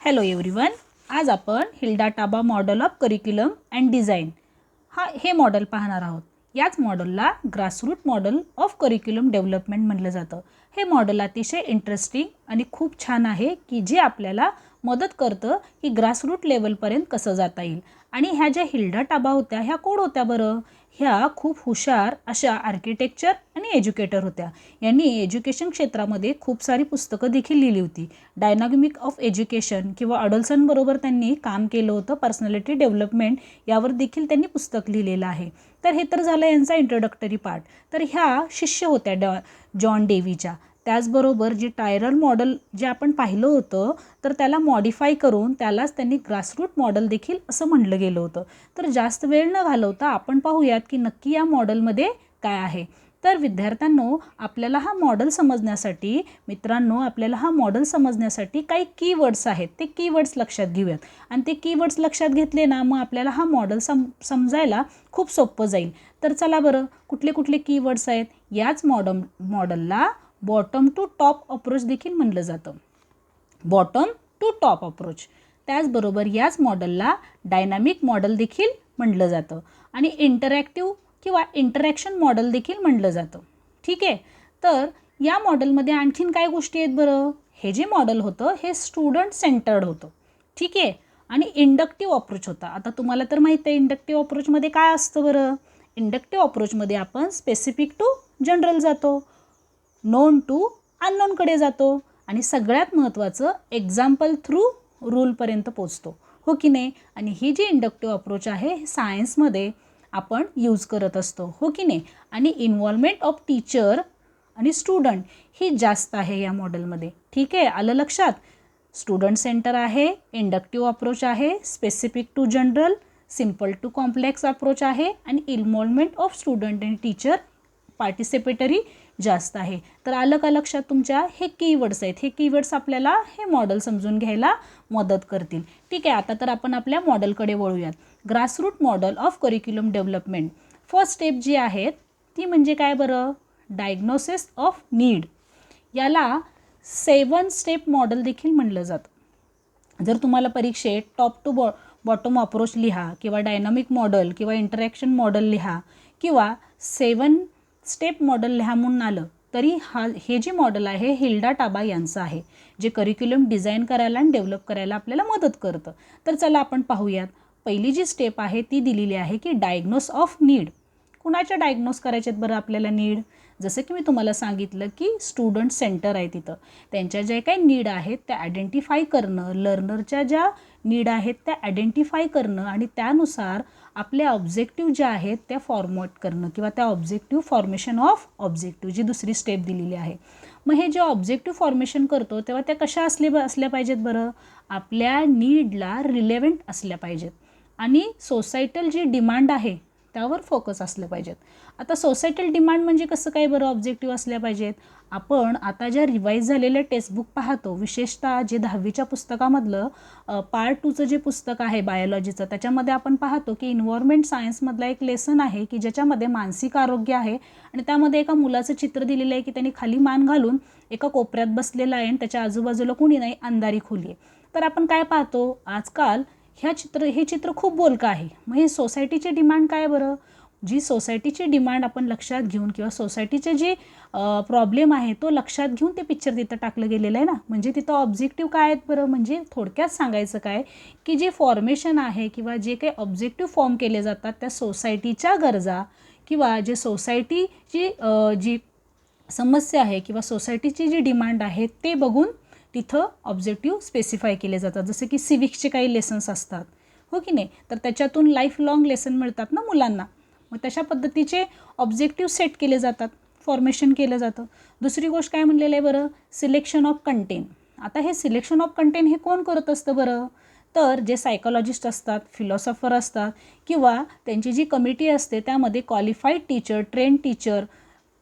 Hello everyone. आज आपण Hilda Taba model of curriculum and design हे मॉडेल पाहणार आहोत. याच मॉडेलला grassroot model of curriculum development म्हटलं जातं. हे मॉडेल अतिशय इंटरेस्टिंग आणि खूप छान आहे की जे आपल्याला मदत करतं की ग्रासरूट लेवलपर्यंत कसं जाता येईल. आणि ह्या ज्या हिल्डा टाबा होत्या ह्या कोण होत्या बरं? ह्या खूप हुशार अशा आर्किटेक्चर आणि एज्युकेटर होत्या. यांनी एज्युकेशन क्षेत्रामध्ये खूप सारी पुस्तकं देखील लिहिली होती. डायनामिक ऑफ एज्युकेशन किंवा अडल्सनबरोबर त्यांनी काम केलं होतं. पर्सनॅलिटी डेव्हलपमेंट यावर देखील त्यांनी पुस्तक लिहिलेलं आहे. तर हे तर झालं यांचा इंट्रोडक्टरी पार्ट. तर ह्या शिष्य होत्या जॉन डेवीच्या. त्याचबरोबर जे टायरल मॉडेल जे आपण पाहिलं होतं तर त्याला मॉडिफाय करून त्यालाच त्यांनी ग्रासरूट मॉडेल देखील असं म्हटलं गेलं होतं. तर जास्त वेळ न घालवता आपण पाहूयात की नक्की या मॉडेलमध्ये काय आहे. तर विद्यार्थ्यांनो, आपल्याला हा मॉडेल समजण्यासाठी आपल्याला हा मॉडेल समजण्यासाठी काही कीवर्ड्स आहेत. ते कीवर्ड्स लक्षात घेऊयात आणि ते कीवर्ड्स लक्षात घेतले ना मग आपल्याला हा मॉडेल समजायला खूप सोपं जाईल. तर चला बरं, कुठले कुठले कीवर्ड्स आहेत. याच मॉडेलला बॉटम टू टॉप अप्रोच देखील म्हणलं जातं. Bottom to top approach. त्याचबरोबर याच मॉडेलला डायनामिक मॉडेल देखील म्हटलं जातं आणि इंटरॅक्टिव्ह किंवा इंटरॅक्शन मॉडेल देखील म्हटलं जातं. ठीक आहे. तर या मॉडेलमध्ये आणखीन काय गोष्टी आहेत बरं? हे जे मॉडेल होतं हे स्टुडंट सेंटर्ड होतं. ठीक आहे. आणि इंडक्टिव्ह अप्रोच होता. आता तुम्हाला तर माहीत आहे इंडक्टिव्ह अप्रोचमध्ये काय असतं बरं? इंडक्टिव्ह अप्रोचमध्ये आपण स्पेसिफिक टू जनरल जातो, नोन टू अननोनकडे जातो आणि सगळ्यात महत्त्वाचं एक्झाम्पल थ्रू रूलपर्यंत पोचतो. हो की नाही? आणि ही जी इंडक्टिव्ह अप्रोच आहे हे सायन्समध्ये आपण यूज करत असतो. हो की नाही? आणि इन्व्हॉल्वमेंट ऑफ टीचर आणि स्टुडंट ही जास्त आहे या मॉडेलमध्ये. ठीक आहे, आलं लक्षात? स्टुडंट सेंटर आहे, इंडक्टिव्ह अप्रोच आहे, specific to general, simple to complex approach आहे आणि इन्व्हॉल्वमेंट ऑफ स्टुडंट आणि टीचर पार्टिसिपेटरी जास्त आहे. तर आलं का लक्षात तुमच्या? हे कीवर्ड्स आहेत. हे कीवर्ड्स आपल्याला हे मॉडेल समजून घ्यायला मदत करतील. ठीक आहे. आता तर आपण आपल्या मॉडेलकडे वळूयात. Grassroot model of curriculum development. First step जी आहे ती म्हणजे काय बरं? Diagnosis of need. याला 7 स्टेप मॉडेल देखील म्हणलं जातं. जर तुम्हाला परीक्षेत टॉप टू बॉटम अप्रोच लिहा किंवा डायनामिक मॉडेल किंवा इंटरॅक्शन मॉडेल लिहा किंवा 7 स्टेप मॉडेल लिहा म्हणून आलं तरी हे जे मॉडेल आहे हिल्डा टाबा यांचं आहे, जे करिक्युलम डिझाईन करायला आणि डेव्हलप करायला आपल्याला मदत करतं. तर चला आपण पाहूयात. पहिली जी स्टेप आहे ती दिलेली आहे की डायग्नोस ऑफ नीड. कुणाच्या डायग्नोस करायचे आहेत बरं आपल्याला नीड? जसं की मी तुम्हाला सांगितलं की स्टुडंट सेंटर आहे तिथं. त्यांच्या ज्या काही नीड आहेत त्या आयडेंटिफाय करणं, लर्नरच्या ज्या नीड आहेत त्या आयडेंटिफाय करणं आणि त्यानुसार आपल्या ऑब्जेक्टिव्ह ज्या आहेत त्या फॉर्मॅट करणं किंवा त्या ऑब्जेक्टिव्ह फॉर्मेशन ऑफ ऑब्जेक्टिव्ह जी दुसरी स्टेप दिलेली आहे. मग हे जे ऑब्जेक्टिव्ह फॉर्मेशन करतो तेव्हा त्या कशा असल्या पाहिजेत बरं? आपल्या नीडला रिलेव्हंट असल्या पाहिजेत आणि सोसायटल जी डिमांड आहे त्यावर फोकस असलं पाहिजेत. आता सोसायटल डिमांड म्हणजे कसं काय बरं ऑब्जेक्टिव्ह असल्या पाहिजेत? आपण आता ज्या रिवाईज झालेल्या टेक्स्टबुक पाहतो, विशेषतः जे 10वीच्या पुस्तकामधलं पार्ट 2चं जे पुस्तक आहे बायोलॉजीचं, त्याच्यामध्ये आपण पाहतो की इन्व्हायरमेंट सायन्समधला एक लेसन आहे की ज्याच्यामध्ये मानसिक आरोग्य आहे आणि त्यामध्ये एका मुलाचं चित्र दिलेलं आहे की त्यांनी खाली मान घालून एका कोपऱ्यात बसलेला आहे आणि त्याच्या आजूबाजूला कोणी नाही, अंधारी खोली आहे. तर आपण काय पाहतो आजकाल हे चित्र खूप बोलकं आहे. मग हे सोसायटीची डिमांड काय बरं? जी सोसायटीची डिमांड आपण लक्षात घेऊन किंवा सोसायटीचे जे प्रॉब्लेम आहे तो लक्षात घेऊन ते पिक्चर तिथं टाकलं गेलेलं आहे ना. म्हणजे तिथं ऑब्जेक्टिव्ह काय आहेत बरं? म्हणजे थोडक्यात सांगायचं काय की जे फॉर्मेशन आहे किंवा जे काही ऑब्जेक्टिव्ह फॉर्म केले जातात त्या सोसायटीच्या गरजा किंवा जे सोसायटीची जी समस्या आहे किंवा सोसायटीची जी डिमांड आहे ते बघून तिथं ऑब्जेक्टिव्ह स्पेसिफाय केले जातात. जसं की सिविक्सचे काही लेसन्स असतात, हो की नाही? तर त्याच्यातून लाईफ लाँग लेसन मिळतात ना मुलांना. मग तशा पद्धतीचे ऑब्जेक्टिव्ह सेट केले जातात, फॉर्मेशन केलं जातं. दुसरी गोष्ट काय म्हणलेलं आहे बरं? Selection of content. आता हे सिलेक्शन ऑफ कंटेंट हे कोण करत असतं बरं? तर जे सायकोलॉजिस्ट असतात, फिलॉसॉफर असतात किंवा त्यांची जी कमिटी असते त्यामध्ये क्वालिफाईड टीचर, ट्रेंड टीचर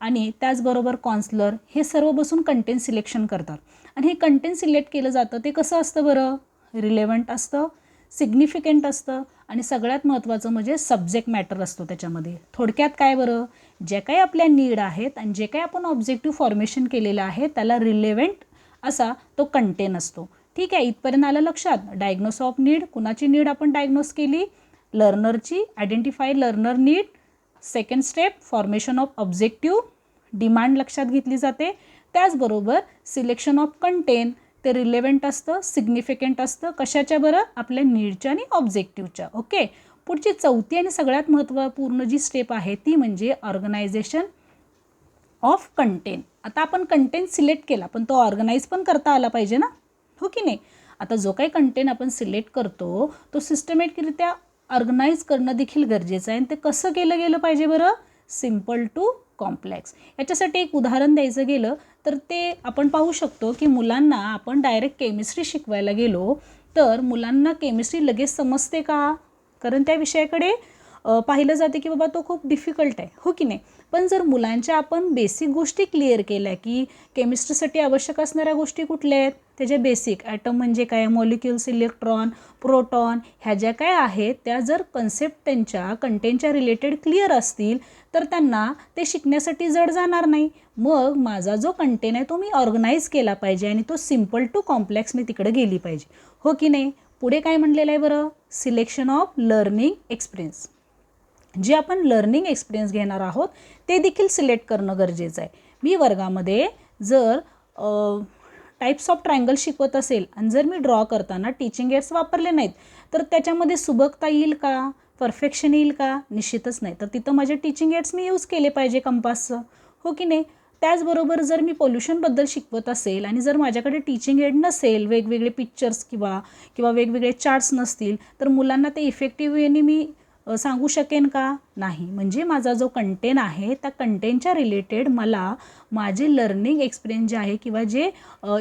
आणि त्याचबरोबर काउन्सलर हे सर्व बसून कंटेंट सिलेक्शन करतात. आणि हे कंटेंट सिलेक्ट केलं जातं ते कसं असतं बरं? रिलेव्हंट असतं, सिग्निफिकंट असतं आणि सगळ्यात महत्त्वाचं म्हणजे सब्जेक्ट मॅटर असतो त्याच्यामध्ये. थोडक्यात काय बरं? जे काही आपल्या नीड आहेत आणि जे काही आपण ऑब्जेक्टिव्ह फॉर्मेशन केलेलं आहे त्याला रिलेव्हंट असा तो कंटेंट असतो. ठीक आहे, इथपर्यंत आलं लक्षात. डायग्नोस ऑफ नीड, कुणाची नीड आपण डायग्नोस केली? लर्नरची. Identify learner need. Second step formation of objective, demand लक्षात घेतली जाते. त्याचबरोबर सिलेक्शन ऑफ कंटेंट, ते रिलेव्हंट असतं, सिग्निफिकंट असतं. कशाच्या बरं? आपल्या नीडच्या आणि ऑब्जेक्टिव्हच्या. ओके. पुढची चौथी आणि सगळ्यात महत्त्वपूर्ण जी स्टेप आहे ती म्हणजे ऑर्गनायझेशन ऑफ कंटेंट. आता आपण कंटेंट सिलेक्ट केला, पण तो ऑर्गनाईज पण करता आला पाहिजे ना, हो की नाही? आता जो काही कंटेंट आपण सिलेक्ट करतो तो सिस्टमॅटिकरित्या ऑर्गनाईज करणं देखील गरजेचं आहे. आणि ते कसं केलं गेलं पाहिजे बरं? Simple to complex. याच्यासाठी एक उदाहरण द्यायचं गेलं तर ते आपण पाहू शकतो की मुलांना आपण डायरेक्ट केमिस्ट्री शिकवायला गेलो तर मुलांना केमिस्ट्री लगेच समजते का? कारण त्या विषयाकडे पाहिलं जाते की बाबा तो खूप डिफिकल्ट आहे, हो की नाही? पण जर मुलांच्या आपण बेसिक गोष्टी क्लिअर केल्या की केमिस्ट्रीसाठी आवश्यक असणाऱ्या गोष्टी कुठल्या आहेत, त्याच्या बेसिक ॲटम म्हणजे काय, मॉलिक्युल्स, इलेक्ट्रॉन, प्रोटॉन, ह्या ज्या काय आहेत त्या जर कन्सेप्ट त्यांच्या कंटेंटच्या रिलेटेड क्लिअर असतील तर त्यांना ते शिकण्यासाठी जड जाणार नाही. मग माझा जो कंटेंट आहे तो मी ऑर्गनाईज केला पाहिजे आणि तो सिम्पल टू कॉम्प्लेक्स मी तिकडे गेली पाहिजे, हो की नाही? पुढे काय म्हणलेलं आहे बरं? Selection of learning experience. जे आपण लर्निंग एक्सपिरियन्स घेणार आहोत ते देखील सिलेक्ट करणं गरजेचं आहे. मी वर्गामध्ये जर टाईप्स ऑफ ट्रायंगल शिकवत असेल आणि जर मी ड्रॉ करताना टीचिंग एड्स वापरले नाहीत तर त्याच्यामध्ये सुबकता येईल का? परफेक्शन येईल का? निश्चितच नाही. तर तिथं माझे टीचिंग एड्स मी यूज केले पाहिजे कंपासचं, हो की नाही? त्याचबरोबर जर मी पोल्युशनबद्दल शिकवत असेल आणि जर माझ्याकडे टीचिंग एड नसेल, वेगवेगळे पिक्चर्स किंवा वेगवेगळे चार्ट्स नसतील तर मुलांना ते इफेक्टिव्ह वेने मी सांगू शकेन का? नाही. म्हणजे माझा जो कंटेंट आहे त्या कंटेंटच्या रिलेटेड मला माझे लर्निंग एक्सपिरियन्स जे आहे किंवा जे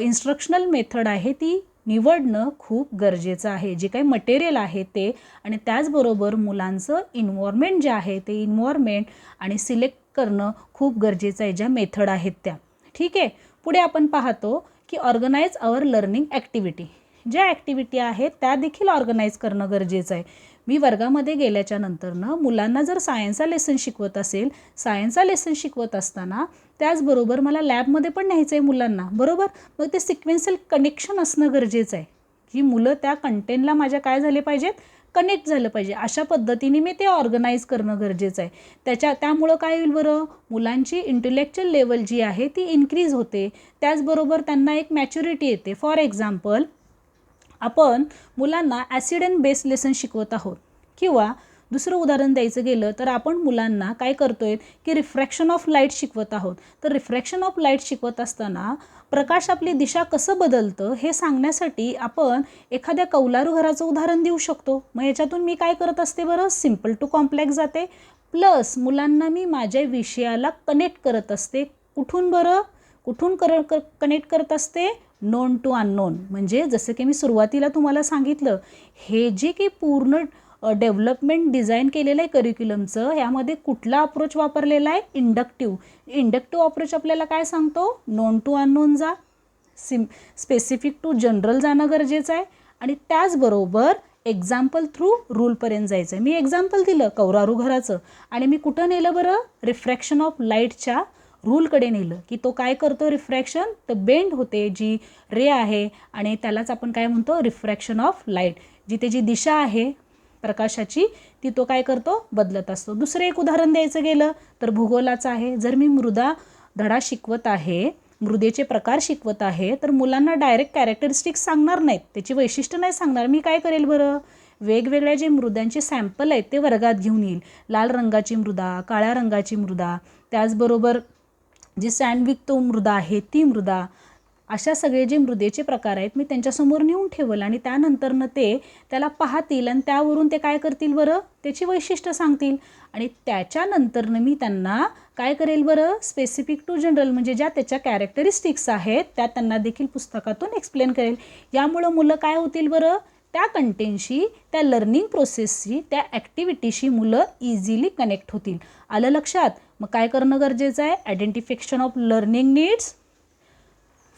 इन्स्ट्रक्शनल मेथड आहे ती निवडणं खूप गरजेचं आहे. जे काही मटेरियल आहे ते आणि त्याचबरोबर मुलांचं इन्व्हायरमेंट जे आहे ते इन्व्हायरमेंट आणि सिलेक्ट करणं खूप गरजेचं आहे, ज्या मेथड आहेत त्या. ठीक आहे. पुढे आपण पाहतो की ऑर्गनाईज अवर लर्निंग ॲक्टिव्हिटी. ज्या ॲक्टिव्हिटी आहेत त्या देखील ऑर्गनाईज करणं गरजेचं आहे. मी वर्गामध्ये गेल्याच्या नंतरनं मुलांना जर सायन्सचा लेसन शिकवत असेल, सायन्सचा लेसन शिकवत असताना त्याचबरोबर मला लॅबमध्ये पण न्यायचं आहे मुलांना, बरोबर? मग ते सिक्वेन्शियल कनेक्शन असणं गरजेचं आहे की मुलं त्या कंटेंटला माझ्या काय झाले पाहिजेत, कनेक्ट झालं पाहिजे. अशा पद्धतीने मी ते ऑर्गनाईज करणं गरजेचं आहे. त्यामुळं काय होईल बरं? मुलांची इंटेलेक्च्युअल लेवल जी आहे ती इन्क्रीज होते. त्याचबरोबर त्यांना एक मॅच्युरिटी येते. फॉर एक्झाम्पल, आपण मुलांना ॲसिड अँड बेस लेसन शिकवत आहोत किंवा दुसरं उदाहरण द्यायचं गेलं तर आपण मुलांना काय करतोय की रिफ्रॅक्शन ऑफ लाईट शिकवत आहोत. तर रिफ्रॅक्शन ऑफ लाईट शिकवत असताना प्रकाश आपली दिशा कसं बदलतं हे सांगण्यासाठी आपण एखाद्या कौलारू घराचं उदाहरण देऊ शकतो. मग याच्यातून मी काय करत असते बरं? सिम्पल टू कॉम्प्लेक्स जाते. प्लस मुलांना मी माझ्या विषयाला कनेक्ट करत असते. कुठून बरं? कुठून कनेक्ट करत असते? Known to unknown. म्हणजे जसं की मी सुरुवातीला तुम्हाला सांगितलं, हे जे काही पूर्ण डेव्हलपमेंट डिझाईन केलेलं आहे करिक्युलमचं, ह्यामध्ये कुठला अप्रोच वापरलेला आहे? इंडक्टिव्ह अप्रोच आपल्याला काय सांगतो? नोन टू अननोन जा, स्पेसिफिक टू जनरल जाणं गरजेचं आहे आणि त्याचबरोबर एक्झाम्पल थ्रू रूलपर्यंत जायचं आहे. मी एक्झाम्पल दिलं कौरारू घराचं आणि मी कुठं नेलं बरं? रिफ्रॅक्शन ऑफ लाईटच्या रूलकडे नेलं की तो काय करतो? रिफ्रॅक्शन, तर बेंड होते जी रे आहे आणि त्यालाच आपण काय म्हणतो? Refraction of light. जी त्याची दिशा आहे प्रकाशाची ती तो काय करतो? बदलत असतो. दुसरं एक उदाहरण द्यायचं गेलं तर भूगोलाचं आहे. जर मी मृदा धडा शिकवत आहे, मृदेचे प्रकार शिकवत आहे तर मुलांना डायरेक्ट कॅरेक्टरिस्टिक्स सांगणार नाहीत, त्याची वैशिष्ट्य नाही सांगणार. मी काय करेल बरं? वेगवेगळ्या जे मृदांचे सॅम्पल आहेत ते वर्गात घेऊन येईल. लाल रंगाची मृदा, काळ्या रंगाची मृदा, त्याचबरोबर जी सँडविक मृदा आहे ती मृदा, अशा सगळे जे मृदेचे प्रकार आहेत मी त्यांच्यासमोर नेऊन ठेवलं आणि त्यानंतरनं ते त्याला पाहतील आणि त्यावरून ते काय करतील बरं? त्याची वैशिष्ट्य सांगतील आणि त्याच्यानंतरनं मी त्यांना काय करेल बरं? स्पेसिफिक टू जनरल म्हणजे ज्या त्याच्या कॅरेक्टरिस्टिक्स आहेत त्या त्यांना देखील पुस्तकातून एक्सप्लेन करेल. यामुळं मुलं काय होतील बरं? त्या कंटेंटशी, त्या लर्निंग प्रोसेसशी, त्या ॲक्टिव्हिटीशी मुलं इझिली कनेक्ट होतील. आलं लक्षात? मग काय करणं गरजेचं आहे? Identification of learning needs,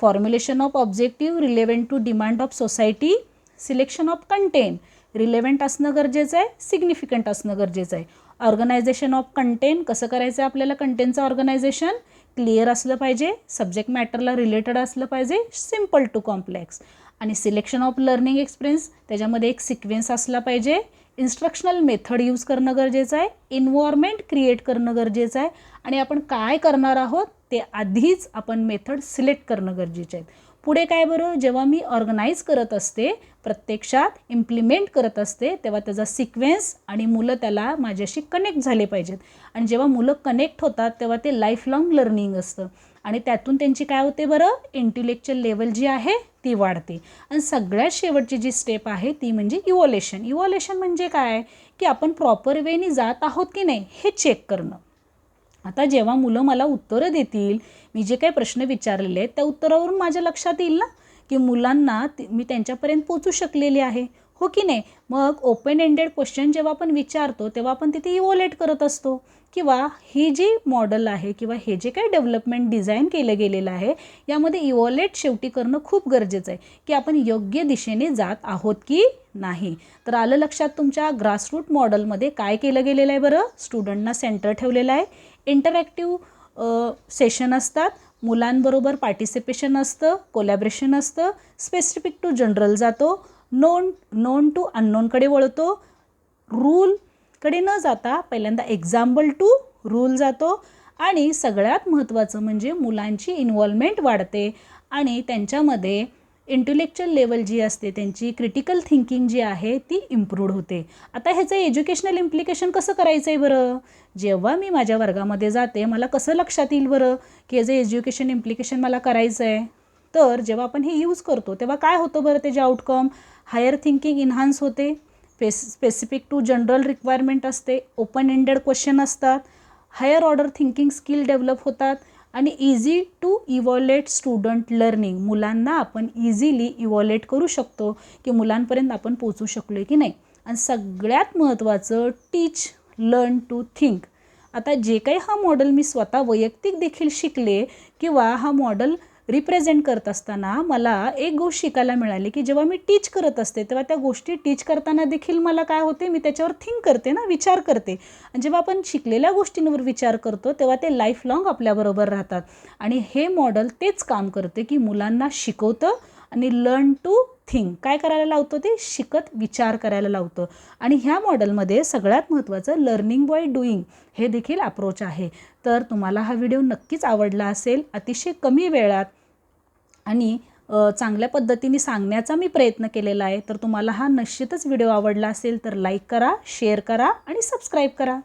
formulation of objective relevant to demand of society, selection of content relevant असणं गरजेचं आहे, सिग्निफिकंट असणं गरजेचं आहे. ऑर्गनायझेशन ऑफ कंटेंट कसं करायचं आहे? आपल्याला कंटेंटचं ऑर्गनायझेशन क्लिअर असलं पाहिजे, सब्जेक्ट मॅटरला रिलेटेड असलं पाहिजे, सिम्पल टू कॉम्प्लेक्स. आणि सिलेक्शन ऑफ लर्निंग एक्सपिरियन्स, त्याच्यामध्ये एक सिक्वेन्स असला पाहिजे, इन्स्ट्रक्शनल मेथड यूज करणं गरजेचं आहे, इन्व्हायरमेंट क्रिएट करणं गरजेचं आहे आणि आपण काय करणार आहोत ते आधीच आपण मेथड सिलेक्ट करणं गरजेचं आहे. पुढे काय बरं, जेव्हा मी ऑर्गनाईज करत असते, प्रत्यक्षात इम्प्लिमेंट करत असते, तेव्हा त्याचा सिक्वेन्स आणि मुलं त्याला माझ्याशी कनेक्ट झाले पाहिजेत आणि जेव्हा मुलं कनेक्ट होतात तेव्हा ते लाईफ लाँग लर्निंग असतं आणि त्यातून त्यांची काय होते बरं, इंटेलेक्च्युअल लेवल जी आहे ती वाढते. आणि सगळ्यात शेवटची जी स्टेप आहे ती म्हणजे इव्हॉल्युशन. इव्हॉल्युशन म्हणजे काय, की आपण प्रॉपर वेनी जात आहोत की नाही हे चेक करणं. आता जेव्हा मुलं मला उत्तरं देतील, मी जे काही प्रश्न विचारलेले आहेत त्या उत्तरावरून माझ्या लक्षात येईल ना की मुलांना मी त्यांच्यापर्यंत पोचू शकलेली आहे, हो की नाही. मग ओपन एंडेड क्वेश्चन जेव्हा आपण विचारतो तेव्हा आपण तिथे इव्हॉल्युएट करत असतो किंवा ही जी मॉडेल आहे किंवा हे जे काही डेव्हलपमेंट डिझाईन केलं गेलेलं आहे यामध्ये इव्हॉल्युएट शेवटी करणं खूप गरजेचं आहे की आपण योग्य दिशेने जात आहोत की नाही. तर आलं लक्षात तुमच्या ग्रासरूट मॉडेलमध्ये काय केलं गेलेलं आहे बरं, स्टुडंटना सेंटर ठेवलेलं आहे, इंटरॅक्टिव्ह सेशन असतात, मुलांबरोबर पार्टिसिपेशन असतं, कोलॅबरेशन असतं, स्पेसिफिक टू जनरल जातो, नोन टू अननोनकडे वळतो, रूलकडे न जाता पहिल्यांदा एक्झाम्पल टू रूल जातो आणि सगळ्यात महत्त्वाचं म्हणजे मुलांची इन्व्हॉल्वमेंट वाढते आणि त्यांच्यामध्ये इंटेलेक्च्युअल लेवल जी असते त्यांची क्रिटिकल थिंकिंग जी आहे ती इम्प्रूव्ड होते. आता ह्याचं एज्युकेशनल इम्प्लिकेशन कसं करायचं आहे बरं, जेव्हा मी माझ्या वर्गामध्ये जाते मला कसं लक्षात येईल बरं की याचं एज्युकेशन इम्प्लिकेशन मला करायचं आहे. तर जेव्हा आपण हे यूज करतो तेव्हा काय होतं बरं, त्याचे आउटकम हायर थिंकिंग इन्हान्स होते, स्पेसिफिक टू जनरल रिक्वायरमेंट असते, ओपन एंडेड क्वेश्चन असतात, higher order thinking skill develop होतात आणि easy to evaluate student learning, मुलांना आपण इझिली इव्हॉल्युएट करू शकतो की मुलांपर्यंत आपण पोचू शकलो की नाही. आणि सगळ्यात महत्त्वाचं टीच लर्न टू थिंक. आता जे काही हा मॉडेल मी स्वतः वैयक्तिक देखील शिकले किंवा हा मॉडेल रिप्रेझेंट करत असताना मला एक गोष्ट शिकायला मिळाली की जेव्हा मी टीच करत असते तेव्हा त्या गोष्टी टीच करताना देखील मला काय होते, मी त्याच्यावर थिंक करते ना, विचार करते. आणि जेव्हा आपण शिकलेल्या गोष्टींवर विचार करतो तेव्हा ते लाईफ लाँग आपल्याबरोबर राहतात आणि हे मॉडेल तेच काम करते की मुलांना शिकवतं आणि लर्न टू थिंक काय करायला लावतं, ते शिकत विचार करायला लावतं. आणि ह्या मॉडेलमध्ये सगळ्यात महत्त्वाचं लर्निंग बाय डुईंग हे देखील अप्रोच आहे. तर तुम्हाला हा व्हिडिओ नक्कीच आवडला असेल, अतिशय कमी वेळात आणि चांगल्या पद्धतीने सांगण्याचा मी प्रयत्न केलेला आहे. तर तुम्हाला हा निश्चितच व्हिडिओ आवडला असेल तर लाईक करा, शेअर करा आणि सबस्क्राईब करा.